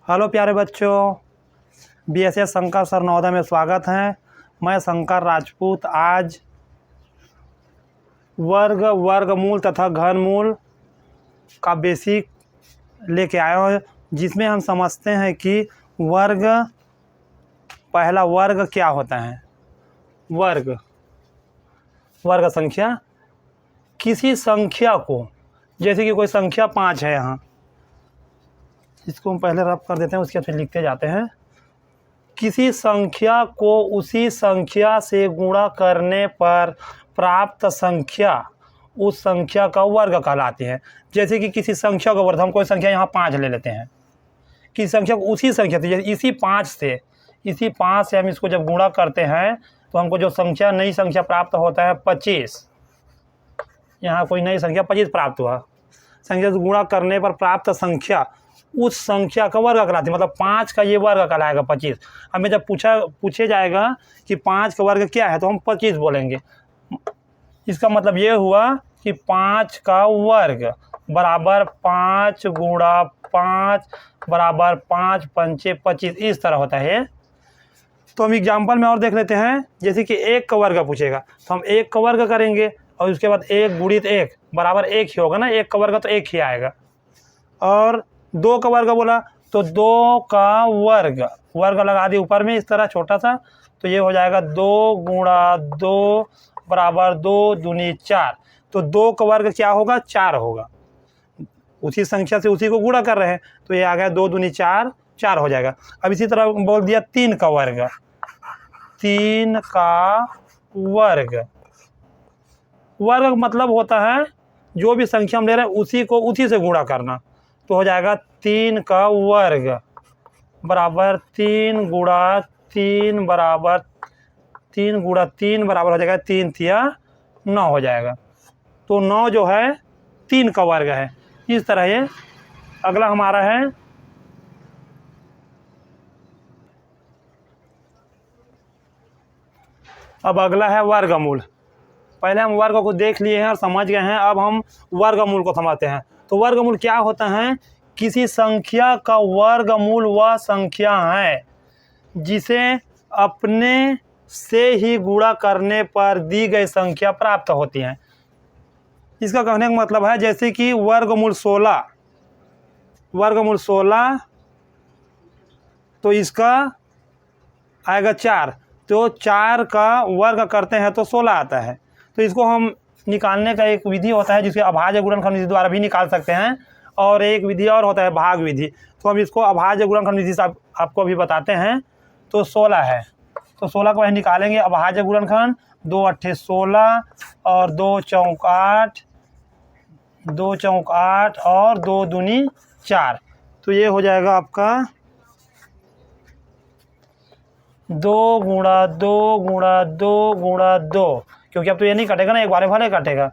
Hello प्यारे बच्चों, BSS Shankar sir Navodaya में स्वागत है। मैं शंकर राजपूत आज वर्गमूल तथा घनमूल का बेसिक लेके आया हूँ, जिसमें हम समझते हैं कि पहला वर्ग क्या होता है। वर्ग संख्या, किसी संख्या को, जैसे कि कोई संख्या 5 है, यहाँ इसको हम पहले रफ कर देते हैं, उसके बाद लिखते जाते हैं। किसी संख्या को उसी संख्या से गुणा करने पर प्राप्त संख्या उस संख्या का वर्ग कहलाती है। जैसे कि किसी संख्या का वर्ग, हम कोई संख्या यहाँ 5 ले लेते हैं, किसी संख्या को उसी संख्या से, इसी 5 से हम इसको जब गुणा करते हैं तो हमको जो संख्या नई संख्या प्राप्त होता है 25। यहाँ कोई नई संख्या 25 प्राप्त हुआ, संख्या से गुणा करने पर प्राप्त संख्या उस संख्या का वर्ग कहलाती है। मतलब 5 का ये वर्ग कहलाएगा 25। हमें जब पूछे जाएगा कि 5 का वर्ग क्या है तो हम 25 बोलेंगे। इसका मतलब ये हुआ कि 5 का वर्ग बराबर 5 गुणा 5 बराबर 5 पंचे 25, इस तरह होता है। तो हम एग्जाम्पल में और देख लेते हैं। जैसे कि 1 का वर्ग पूछेगा तो हम 1 का वर्ग करेंगे और उसके बाद 1 गुणित 1 बराबर 1 ही होगा ना, 1 का वर्ग तो 1 ही आएगा। और 2 का वर्ग बोला तो 2 का वर्ग लगा दी ऊपर में इस तरह छोटा सा, तो ये हो जाएगा 2 गुणा 2 बराबर 2 दूनी 4। तो 2 का वर्ग क्या होगा, 4 होगा। उसी संख्या से उसी को गुणा कर रहे हैं तो ये आ गया 2 दूनी 4, 4 हो जाएगा। अब इसी तरह बोल दिया 3 का वर्ग, 3 का वर्ग मतलब होता है जो भी संख्या हम ले रहे हैं उसी को उसी से गुणा करना। तो हो जाएगा 3 का वर्ग बराबर 3 गुणा 3 बराबर 3 गुणा 3 बराबर हो जाएगा 3 तिया 9 हो जाएगा। तो 9 जो है 3 का वर्ग है। इस तरह ये अगला हमारा है अब अगला है वर्गमूल। पहले हम वर्ग को देख लिए हैं और समझ गए हैं, अब हम वर्गमूल को समझते हैं। तो वर्गमूल क्या होता है, किसी संख्या का वर्गमूल वह संख्या है जिसे अपने से ही गुणा करने पर दी गई संख्या प्राप्त होती है। इसका कहने का मतलब है जैसे कि वर्गमूल 16 तो इसका आएगा 4, तो 4 का वर्ग करते हैं तो 16 आता है। तो इसको हम निकालने का एक विधि होता है जिसके अभाज्य गुणनखंड विधि द्वारा भी निकाल सकते हैं, और एक विधि और होता है भाग विधि। तो हम इसको अभाज्य गुणनखंड विधि से आपको अभी बताते हैं। तो 16 है तो 16 को वह निकालेंगे अभाज्य गुणनखंड, 2 अट्ठे 16 और 2 चौक 8 और 2 दूनी 4। तो ये हो जाएगा आपका 2 गुणा 2 गुणा 2 गुणा 2, क्योंकि अब तो ये नहीं कटेगा ना, एक बार भले कटेगा।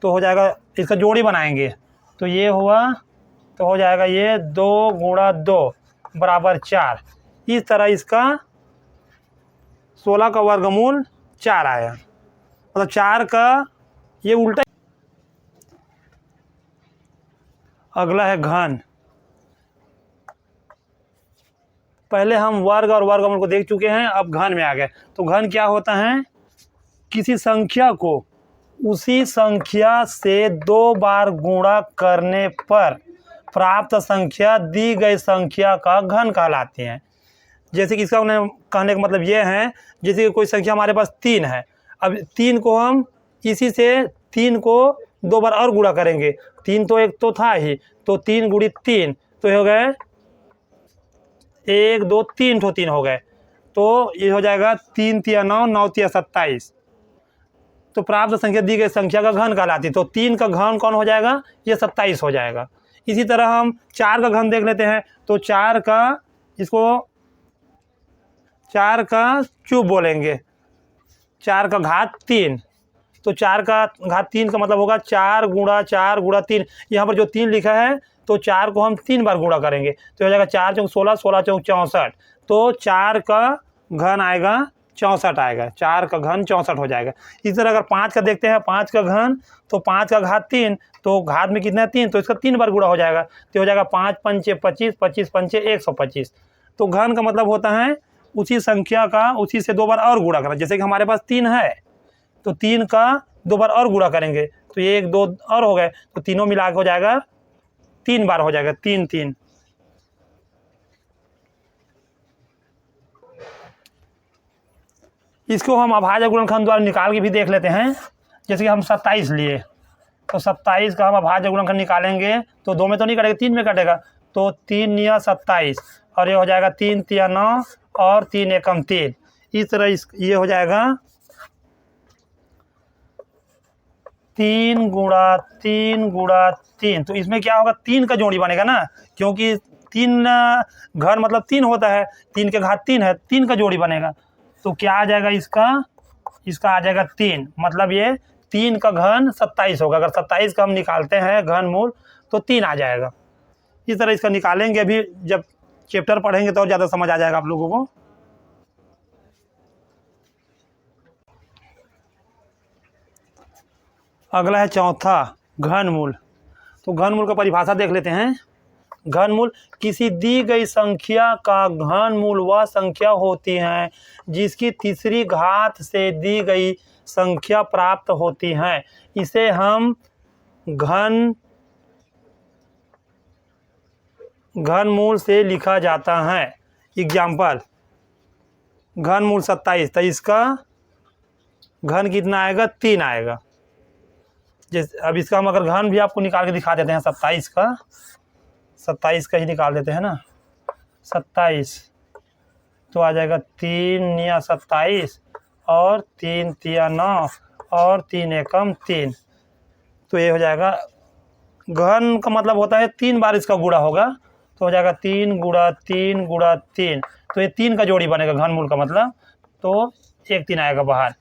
तो हो जाएगा, इसका जोड़ी बनाएंगे तो ये हुआ, तो हो जाएगा ये 2 गुणा 2 बराबर 4। इस तरह इसका 16 का वर्गमूल 4 आया। मतलब 4 का ये उल्टा। अगला है घन। पहले हम वर्ग और वर्गमूल को देख चुके हैं, अब घन में आ गए। तो घन क्या होता है, किसी संख्या को उसी संख्या से 2 बार गुणा करने पर प्राप्त संख्या दी गई संख्या का घन कहलाती है। जैसे कि इसका कहने का मतलब ये है, जैसे कि कोई संख्या हमारे पास 3 है, अब 3 को हम इसी से 3 को 2 बार और गुणा करेंगे। 3 तो एक तो था ही, तो 3 गुणित 3 तो हो गए 1 2 3 तो 3 हो गए। तो ये हो जाएगा 3 तिया 9, 9 तिया 27। तो प्राप्त संख्या दी गई संख्या का घन कहलाती है। तो 3 का घन कौन हो जाएगा, ये 27 हो जाएगा। इसी तरह हम 4 का घन देख लेते हैं। तो 4 का क्यूब बोलेंगे, 4 का घात 3। तो 4 का घात 3 का मतलब होगा 4 गुणा 3। यहाँ पर जो 3 लिखा है तो 4 को हम 3 बार गुणा करेंगे तो हो जाएगा 4 चौक 16, 16 चौक 64। तो 4 का घन आएगा 64 आएगा, 4 का घन 64 हो जाएगा। इस तरह अगर 5 का देखते हैं, 5 का घन तो 5 का घात 3, तो घात में कितना है 3, तो इसका 3 बार गुणा हो जाएगा, तो हो जाएगा 5 पंचे 25, 25 पंचे 125। तो घन का मतलब होता है उसी संख्या का उसी से 2 बार और गुणा करना। जैसे कि हमारे पास 3 है तो 3 का 2 बार और गुणा करेंगे तो ये 1 2 और हो गए, तो तीनों मिला के हो जाएगा 3 बार हो जाएगा, 3 3। इसको हम अभाज्य गुणनखंड द्वारा निकाल के भी देख लेते हैं। जैसे कि हम 27 लिए, तो 27 का हम अभाज्य गुणनखंड निकालेंगे तो 2 में तो नहीं कटेगा, 3 में कटेगा, तो 3 निया 27 और ये हो जाएगा 3 तिया 9 और 3 एकम 3। इस तरह ये हो जाएगा 3 गुणा 3 गुणा 3। तो इसमें क्या होगा, 3 का जोड़ी बनेगा ना, क्योंकि 3 घन मतलब 3 होता है, 3 के घात 3 है, 3 का जोड़ी बनेगा। तो क्या आ जाएगा इसका आ जाएगा 3, मतलब ये 3 का घन 27 होगा। अगर 27 का हम निकालते हैं घन मूल तो 3 आ जाएगा। इस तरह इसका निकालेंगे, अभी जब चैप्टर पढ़ेंगे तो और ज़्यादा समझ आ जाएगा आप लोगों को। अगला है चौथा, घनमूल। तो घनमूल का परिभाषा देख लेते हैं। घनमूल किसी दी गई संख्या का घनमूल वह संख्या होती है जिसकी तीसरी घात से दी गई संख्या प्राप्त होती है। इसे हम घनमूल से लिखा जाता है। एग्जाम्पल, घनमूल 27, तो इसका घन कितना आएगा, 3 आएगा। जैसे अब इसका हम अगर घन भी आपको निकाल के दिखा देते हैं, 27 का ही निकाल देते हैं ना, 27 तो आ जाएगा 3 निया 27 और 3 तिया 9 और 3 एकम 3। तो ये हो जाएगा, घन का मतलब होता है 3 बार इसका गुणा होगा, तो हो जाएगा 3 गुणा 3 गुणा 3। तो ये 3 का जोड़ी बनेगा घनमूल का मतलब, तो 1 3 आएगा बाहर।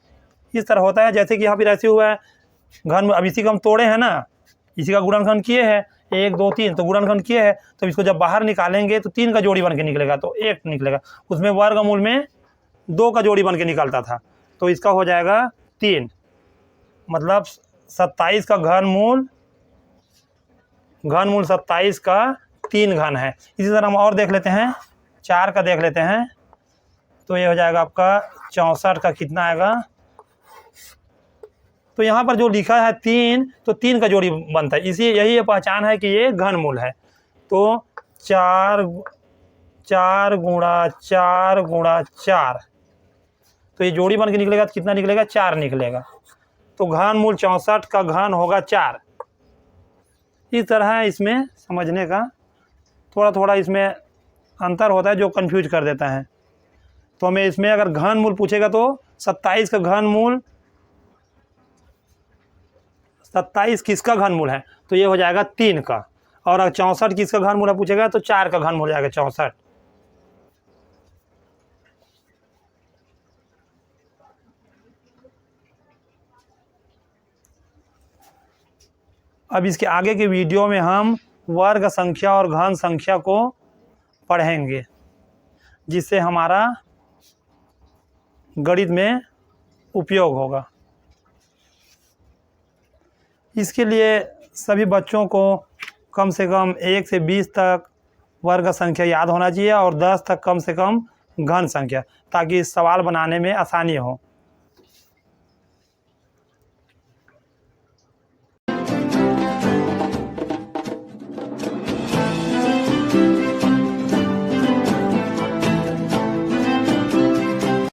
इस तरह होता है। जैसे कि यहाँ पर ऐसे हुआ है घन, अब इसी का हम तोड़े हैं ना, इसी का गुणनखंड किए हैं 1 2 3, तो गुणनखंड किए हैं, तो इसको जब बाहर निकालेंगे तो 3 का जोड़ी बन के निकलेगा, तो 1 निकलेगा। उसमें वर्गमूल में 2 का जोड़ी बन के निकलता था, तो इसका हो जाएगा 3, मतलब 27 का घनमूल 27 का 3 घन है। इसी तरह हम और देख लेते हैं, 4 का देख लेते हैं। तो ये हो जाएगा आपका 64 का कितना आएगा, तो यहाँ पर जो लिखा है 3, तो 3 का जोड़ी बनता है, यही पहचान है कि ये घनमूल है। तो 4 गुणा 4 गुणा 4, तो ये जोड़ी बन के निकलेगा तो कितना निकलेगा, 4 निकलेगा। तो घनमूल 64 का घन होगा 4। इस तरह है इसमें समझने का, थोड़ा थोड़ा इसमें अंतर होता है जो कंफ्यूज कर देता है। तो हमें इसमें अगर घनमूल पूछेगा तो 27 का घनमूल, 27 किसका घनमूल है, तो ये हो जाएगा 3 का। और अगर 64 किसका घनमूल है पूछेगा तो 4 का घनमूल हो जाएगा 64। अब इसके आगे के वीडियो में हम वर्ग संख्या और घन संख्या को पढ़ेंगे, जिससे हमारा गणित में उपयोग होगा। इसके लिए सभी बच्चों को कम से कम 1 से 20 तक वर्ग संख्या याद होना चाहिए और 10 तक कम से कम घन संख्या, ताकि सवाल बनाने में आसानी हो।